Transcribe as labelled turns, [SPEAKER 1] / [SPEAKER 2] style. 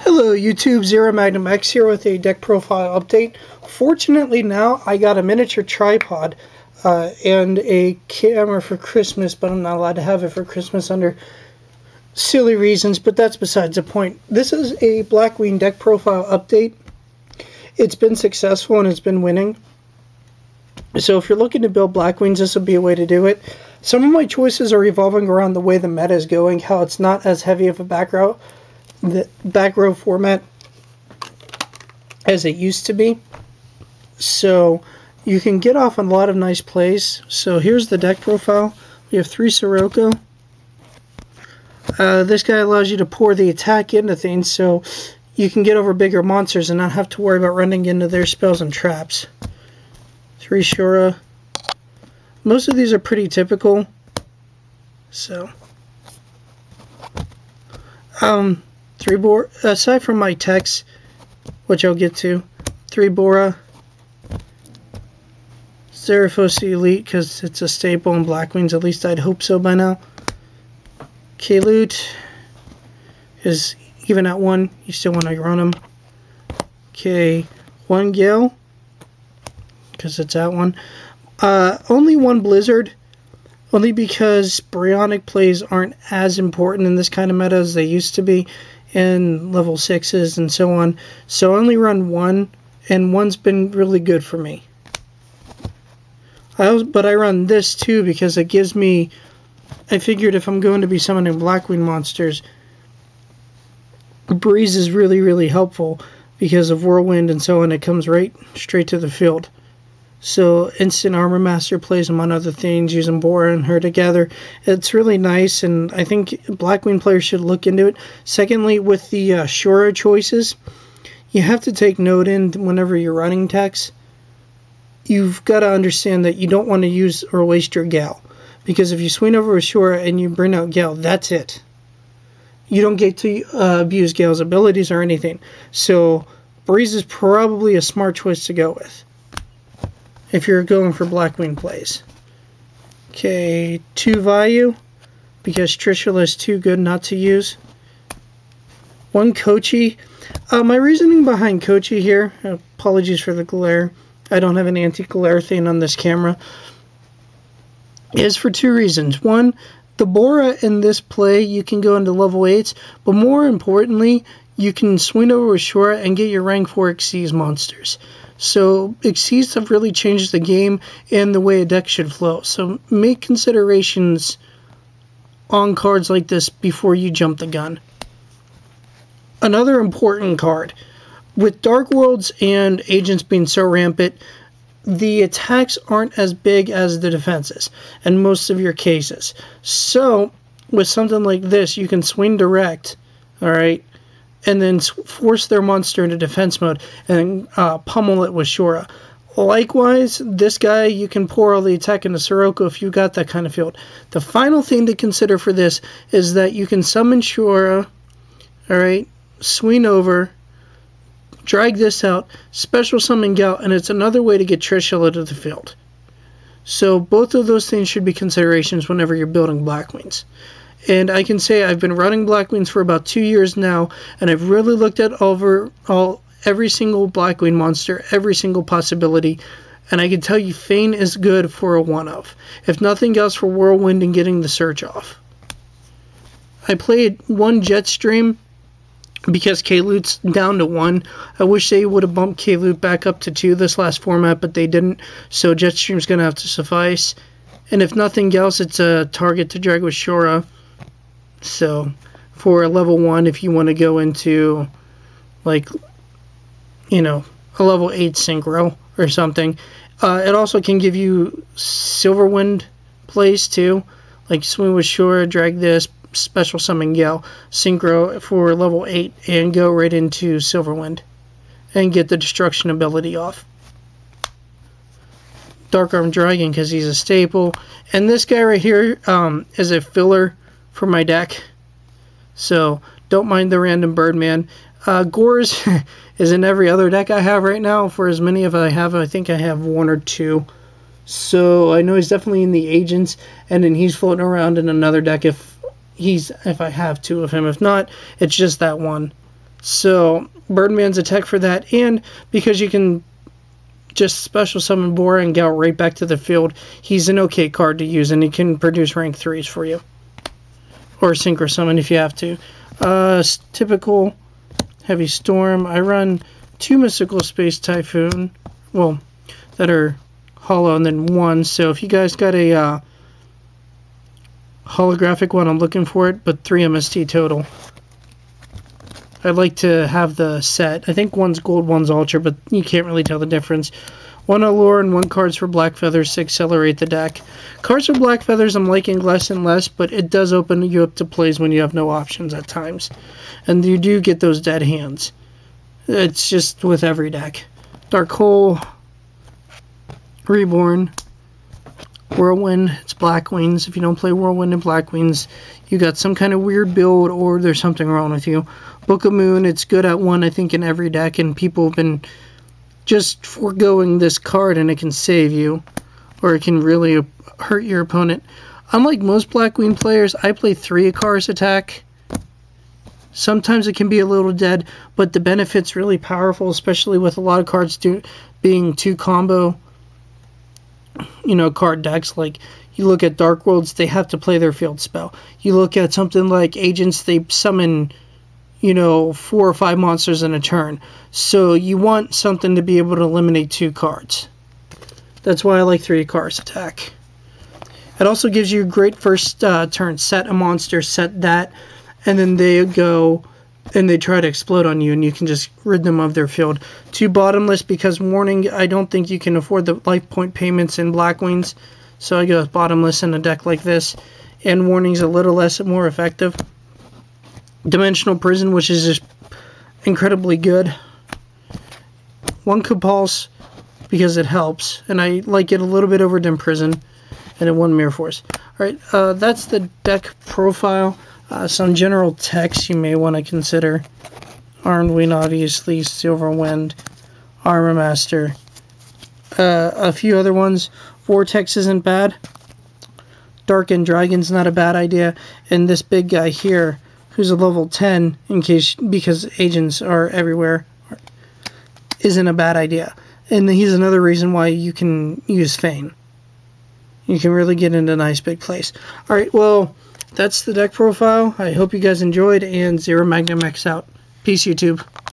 [SPEAKER 1] Hello YouTube, ZeroMagnumX here with a deck profile update. Fortunately now I got a miniature tripod and a camera for Christmas, but I'm not allowed to have it for Christmas under silly reasons, but that's besides the point. This is a Blackwing deck profile update. It's been successful and it's been winning. So if you're looking to build Blackwings, this would be a way to do it. Some of my choices are revolving around the way the meta is going, how it's not as heavy of a back row format as it used to be. So you can get off on a lot of nice plays. So here's the deck profile. We have 3 Sirocco. This guy allows you to pour the attack into things so you can get over bigger monsters and not have to worry about running into their spells and traps. 3 Shura. Most of these are pretty typical. So 3 Bora, aside from my techs, which I'll get to. 3 Bora. Zerafos Elite, because it's a staple in Blackwings, at least I'd hope so by now. K-Loot is even at 1, you still want to run them. Okay, 1 Gale, because it's at 1. Only 1 Blizzard, only because Bryonic plays aren't as important in this kind of meta as they used to be in level 6s and so on. So I only run 1, and 1's been really good for me. But I run this too because it gives me, I figured if I'm going to be summoning Blackwing monsters, Breeze is really, really helpful because of Whirlwind and so on. It comes right straight to the field. So Instant Armor Master plays among other things, using Bora and her together. It's really nice, and I think Blackwing players should look into it. Secondly, with the Shura choices, you have to take note in whenever you're running techs. You've got to understand that you don't want to use or waste your Gal. Because if you swing over a Shura and you bring out Gal, that's it. You don't get to abuse Gal's abilities or anything. So Breeze is probably a smart choice to go with if you're going for Blackwing plays. Okay, 2 Vayu, because Trishula is too good not to use. 1 Kochi. My reasoning behind Kochi here, apologies for the glare, I don't have an anti-glare thing on this camera, is for 2 reasons. 1, the Bora in this play, you can go into level 8s, but more importantly, you can swing over a Shura and get your rank 4 Xyz monsters. So Xyz have really changed the game and the way a deck should flow. So make considerations on cards like this before you jump the gun. Another important card. With Dark Worlds and Agents being so rampant, the attacks aren't as big as the defenses in most of your cases. So with something like this, you can swing direct, alright, and then force their monster into defense mode and pummel it with Shura. Likewise, this guy, you can pour all the attack into Sirocco if you got that kind of field. The final thing to consider for this is that you can summon Shura, alright, swing over, drag this out, special summon Gal, and it's another way to get Trishula to the field. So both of those things should be considerations whenever you're building Blackwings. And I can say I've been running Blackwings for about 2 years now, and I've really looked at every single Blackwing monster, every single possibility, and I can tell you Fane is good for a 1-of. If nothing else, for Whirlwind and getting the Surge off. I played 1 Jetstream because K-Loot's down to 1. I wish they would have bumped K-Loot back up to 2 this last format, but they didn't, so Jetstream's going to have to suffice. And if nothing else, it's a target to drag with Shura. So, for a level 1, if you want to go into, like, you know, a level 8 Synchro or something. It also can give you Silverwind plays, too. Like, swing with Shura, drag this, special summon Gal, Synchro for level 8, and go right into Silverwind. And get the destruction ability off. Dark Arm Dragon, because he's a staple. And this guy right here is a filler for my deck, so don't mind the random Birdman. Gores is in every other deck I have right now. For as many of I have, I think I have 1 or 2. So I know he's definitely in the Agents, and then he's floating around in another deck if I have 2 of him. If not, it's just that 1. So Birdman's a tech for that, and because you can just special summon Bora and get right back to the field, he's an okay card to use, and he can produce rank 3s for you. Or synchro summon if you have to. Typical Heavy Storm. I run 2 Mystical Space Typhoon, well, that are hollow, and then 1. So if you guys got a holographic one, I'm looking for it, but 3 MST total. I'd like to have the set. I think one's gold, one's ultra, but you can't really tell the difference. 1 allure and 1 cards for Black Feathers to accelerate the deck. Cards for Black Feathers I'm liking less and less, but it does open you up to plays when you have no options at times. And you do get those dead hands. It's just with every deck. Dark Hole, Reborn, Whirlwind, it's Blackwings. If you don't play Whirlwind and Blackwings, you got some kind of weird build or there's something wrong with you. Book of Moon, it's good at 1, I think, in every deck, and people have been just foregoing this card, and it can save you, or it can really hurt your opponent. Unlike most Blackwing players, I play 3 Icarus attack. Sometimes it can be a little dead, but the benefit's really powerful, especially with a lot of cards being 2 combo, you know, card decks. Like, you look at Dark Worlds, they have to play their field spell. You look at something like Agents, they summon, you know, 4 or 5 monsters in a turn. So you want something to be able to eliminate 2 cards. That's why I like 3 cards attack. It also gives you a great first turn. Set a monster, set that, and then they go and they try to explode on you, and you can just rid them of their field. 2 bottomless, because Warning, I don't think you can afford the life point payments in Blackwings. So I go with bottomless in a deck like this. And Warning's a little less more effective. Dimensional Prison, which is just incredibly good. 1 Compulse, because it helps, and I like it a little bit over Dim Prison, and then 1 Mirror Force. Alright, that's the deck profile. Some general text you may want to consider. Armed Wing, obviously, Silver Wind, Armor Master. A few other ones. Vortex isn't bad. Darkened Dragon's not a bad idea. And this big guy here, who's a level 10, because agents are everywhere, isn't a bad idea. And he's another reason why you can use Feign. You can really get into a nice big place. Alright, well, that's the deck profile. I hope you guys enjoyed, and ZeroMagnumX out. Peace, YouTube.